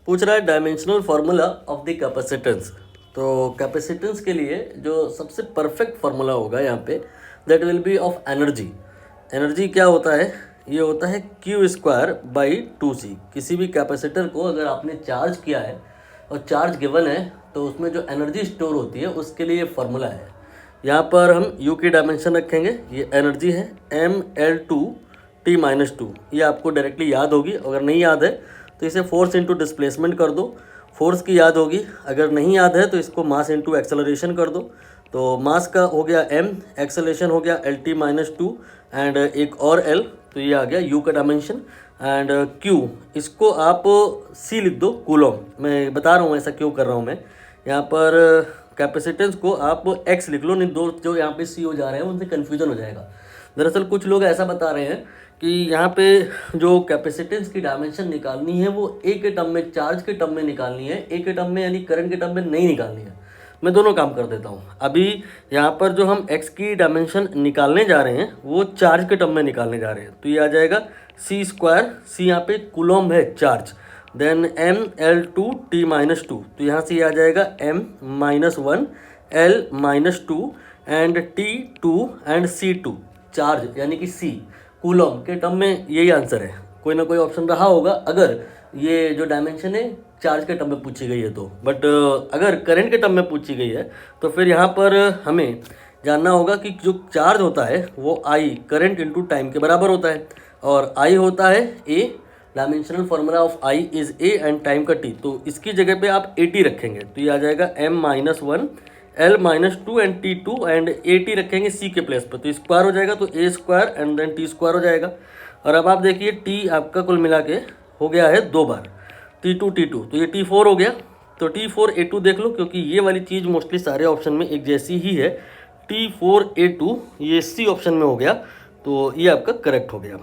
पूछ रहा है dimensional formula of the capacitance. तो कैपेसिटेंस के लिए जो सबसे परफेक्ट फार्मूला होगा यहाँ पे that will be of energy. Energy क्या होता है? ये होता है Q²/2C। किसी भी कैपेसिटर को अगर आपने चार्ज किया है और चार्ज गिवन है तो उसमें जो एनर्जी स्टोर होती है उसके लिए ये फार्मूला है। यहाँ पर हम U की डायमेंशन रखेंगे, ये एनर्जी है mL2T-2। ये आपको डायरेक्टली याद होगी, अगर नहीं याद है तो इसे फोर्स इंटू डिस्प्लेसमेंट कर दो, फोर्स की याद होगी। अगर नहीं याद है तो इसको मास इंटू एक्सेलरेशन कर दो। तो मास का हो गया m, एक्सेलरेशन हो गया LT-2 एंड एक और L, तो ये आ गया U का डायमेंशन। एंड Q, इसको आप C लिख दो, कूलम। मैं बता रहा हूँ ऐसा क्यों कर रहा हूँ मैं। यहाँ पर कैपेसिटेंस को आप X लिख लो, नहीं दो जो यहाँ पे C हो जा रहे हैं उनसे कन्फ्यूजन हो जाएगा। दरअसल कुछ लोग ऐसा बता रहे हैं कि यहाँ पे जो कैपेसिटेंस की डायमेंशन निकालनी है वो ए के टर्म में, चार्ज के टर्म में निकालनी है, ए के टर्म में यानी करंट के टर्म में नहीं निकालनी है। मैं दोनों काम कर देता हूँ। अभी यहाँ पर जो हम x की डायमेंशन निकालने जा रहे हैं वो चार्ज के टर्म में निकालने जा रहे हैं, तो ये आ जाएगा C²। C यहाँ पे कूलम है चार्ज, देन mL2T-2, तो यहाँ से ये आ जाएगा m-1 L-2 and T2 and C2 charge यानी कि C कूलम के टर्म में। यही आंसर है, कोई ना कोई ऑप्शन रहा होगा अगर ये जो डायमेंशन है चार्ज के टर्म में पूछी गई है तो। बट अगर करंट के टर्म में पूछी गई है तो फिर यहाँ पर हमें जानना होगा कि जो चार्ज होता है वो I करंट इंटू टाइम के बराबर होता है, और I होता है A। Dimensional formula of I is A and time का T, तो इसकी जगह पे आप AT रखेंगे तो ये आ जाएगा m-1 L-2 and T2 and AT रखेंगे C के प्लेस पर, तो स्क्वायर हो जाएगा, तो A² एंड देन T² हो जाएगा। और अब आप देखिए T आपका कुल मिला के हो गया है 2 बार, T2 तो ये T4 हो गया। तो T4A2 देख लो, क्योंकि ये वाली चीज़ मोस्टली सारे ऑप्शन में एक जैसी ही है। T4A2 ये C ऑप्शन में हो गया, तो ये आपका करेक्ट हो गया।